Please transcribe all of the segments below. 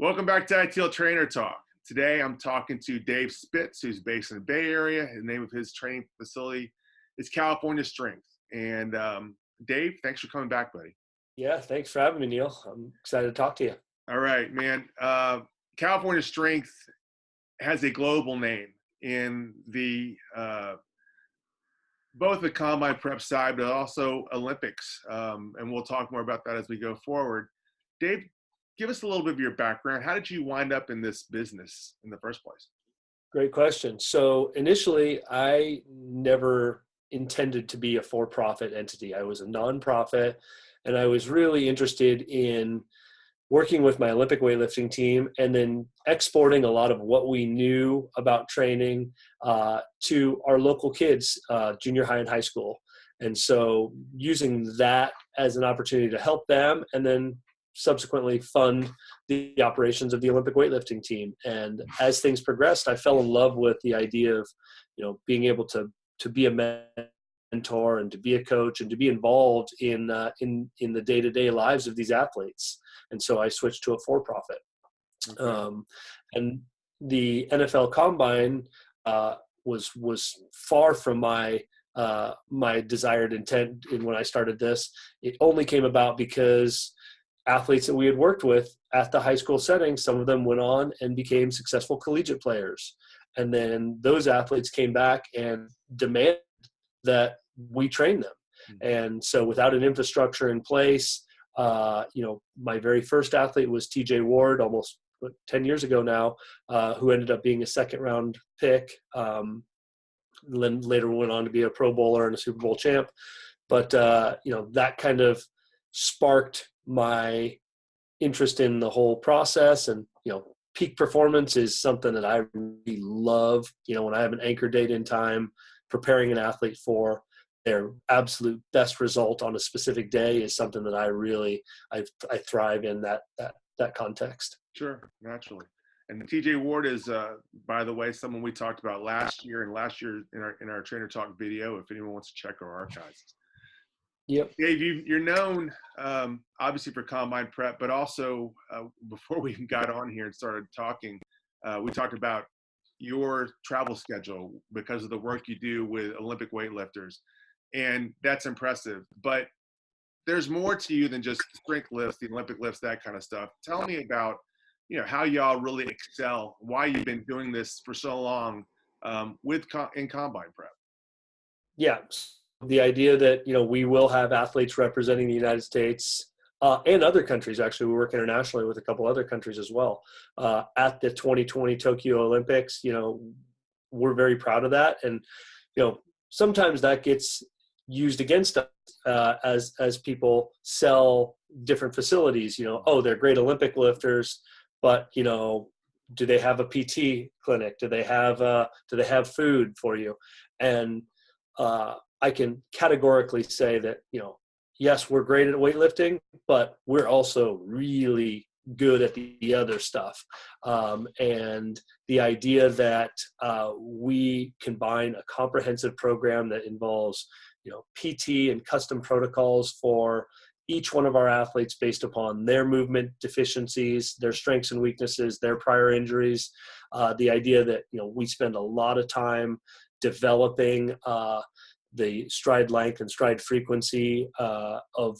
Welcome back to ITL Trainer Talk. Today I'm talking to Dave Spitz, who's based in the Bay Area. The name of his training facility is California Strength. And Dave, thanks for coming back, buddy. Yeah, thanks for having me, Neil. I'm excited to talk to you. All right, man. California Strength has a global name in the both the combine prep side, but also Olympics. And we'll talk more about that as we go forward. Dave, give us a little bit of your background. How did you wind up in this business in the first place? Great question. So initially, I never intended to be a for-profit entity. I was a nonprofit, and I was really interested in working with my Olympic weightlifting team and then exporting a lot of what we knew about training to our local kids, junior high and high school. And so using that as an opportunity to help them and then subsequently fund the operations of the Olympic weightlifting team. And as things progressed, I fell in love with the idea of, being able to be a mentor and to be a coach and to be involved in the day-to-day lives of these athletes. And so I switched to a for-profit. Okay. And the NFL Combine was far from my desired intent when I started this. It only came about because athletes that we had worked with at the high school setting, some of them went on and became successful collegiate players. And then those athletes came back and demanded that we train them. And so without an infrastructure in place, my very first athlete was TJ Ward almost 10 years ago now, who ended up being a second round pick. Then later went on to be a Pro Bowler and a Super Bowl champ. But, that kind of sparked my interest in the whole process. And, peak performance is something that I really love. When I have an anchor date in time, preparing an athlete for their absolute best result on a specific day is something that I thrive in that context. Sure, naturally. And TJ Ward is, by the way, someone we talked about last year in our Trainer Talk video, if anyone wants to check our archives. Yep. Dave, you're known obviously for combine prep, but also before we even got on here and started talking, we talked about your travel schedule because of the work you do with Olympic weightlifters. And that's impressive. But there's more to you than just strength lifts, the Olympic lifts, that kind of stuff. Tell me about, how y'all really excel, why you've been doing this for so long in combine prep. Yeah. The idea that, we will have athletes representing the United States and other countries. Actually, we work internationally with a couple other countries as well. At the 2020 Tokyo Olympics, we're very proud of that. And, sometimes that gets used against us as people sell different facilities. They're great Olympic lifters, but, do they have a PT clinic? Do they have food for you? And I can categorically say that, yes, we're great at weightlifting, but we're also really good at the other stuff. And the idea that we combine a comprehensive program that involves, PT and custom protocols for each one of our athletes based upon their movement deficiencies, their strengths and weaknesses, their prior injuries. The idea that, we spend a lot of time developing the stride length and stride frequency of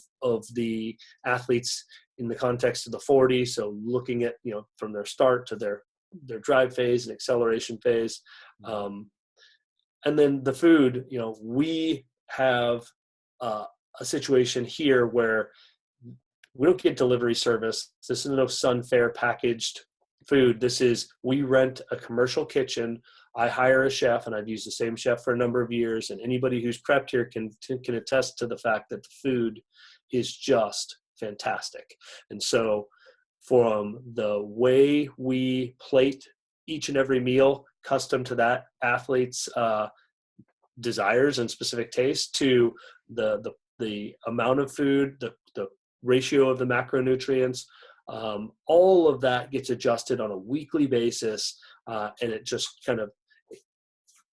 the athletes in the context of the 40. So looking at, from their start to their drive phase and acceleration phase. And then the food, we have a situation here where we don't get delivery service. This is no Sunfare packaged food. This is, we rent a commercial kitchen. I hire a chef, and I've used the same chef for a number of years. And anybody who's prepped here can attest to the fact that the food is just fantastic. And so from the way we plate each and every meal, custom to that athlete's desires and specific tastes, to the amount of food, the ratio of the macronutrients, all of that gets adjusted on a weekly basis, and it just kind of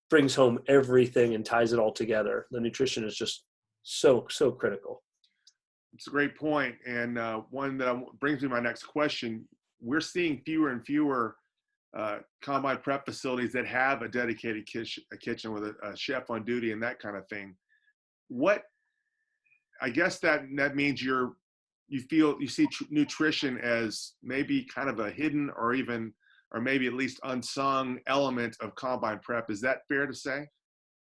brings home everything and ties it all together. The nutrition is just so critical. It's a great point, and one that brings me to my next question. we're seeing fewer and fewer combine prep facilities that have a dedicated kitchen with a chef on duty and that kind of thing. What, I guess that means you see nutrition as maybe kind of a hidden or maybe at least unsung element of combine prep. Is that fair to say?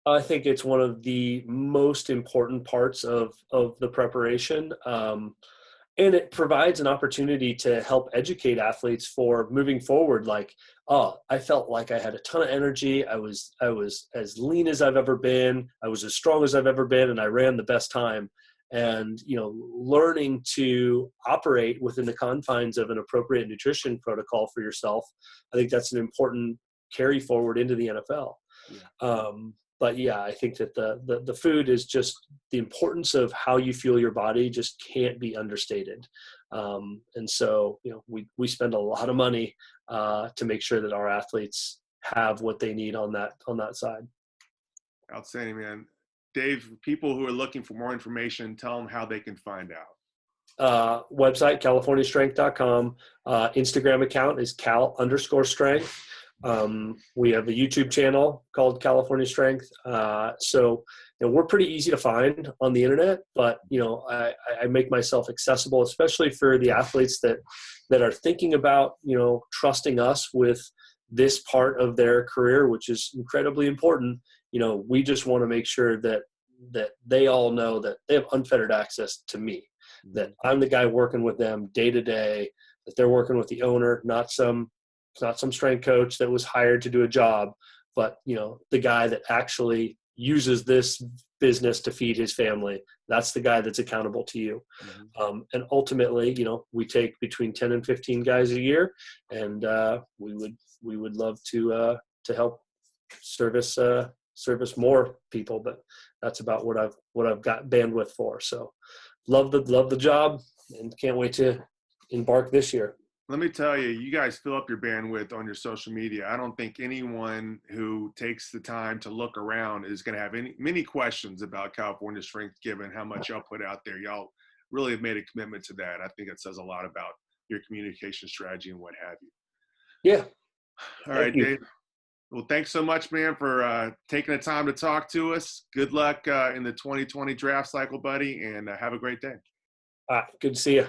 I think it's one of the most important parts of the preparation. And it provides an opportunity to help educate athletes for moving forward. Like, oh, I felt like I had a ton of energy. I was as lean as I've ever been. I was as strong as I've ever been, and I ran the best time. And, learning to operate within the confines of an appropriate nutrition protocol for yourself, I think that's an important carry forward into the NFL. Yeah. But yeah, I think that the food is just, the importance of how you fuel your body just can't be understated. And so, we spend a lot of money to make sure that our athletes have what they need on that side. Outstanding, man. Dave, people who are looking for more information, tell them how they can find out. Website, californiastrength.com. Instagram account is cal_strength. We have a YouTube channel called California Strength. So we're pretty easy to find on the internet, but I make myself accessible, especially for the athletes that are thinking about, trusting us with this part of their career, which is incredibly important. We just want to make sure that they all know that they have unfettered access to me, that I'm the guy working with them day to day, that they're working with the owner, not some strength coach that was hired to do a job, but the guy that actually uses this business to feed his family. That's the guy that's accountable to you. Mm-hmm. And ultimately, we take between 10 and 15 guys a year, and we would love to help service more people, but that's about what I've got bandwidth for. So love the job and can't wait to embark this year. Let me tell you, you guys fill up your bandwidth on your social media. I don't think anyone who takes the time to look around is going to have many questions about California Strength, given how much y'all put out there. Y'all really have made a commitment to that. I think it says a lot about your communication strategy and what have you. Yeah. All right, Dave. Well, thanks so much, man, for taking the time to talk to us. Good luck in the 2020 draft cycle, buddy, and have a great day. All right. Good to see you.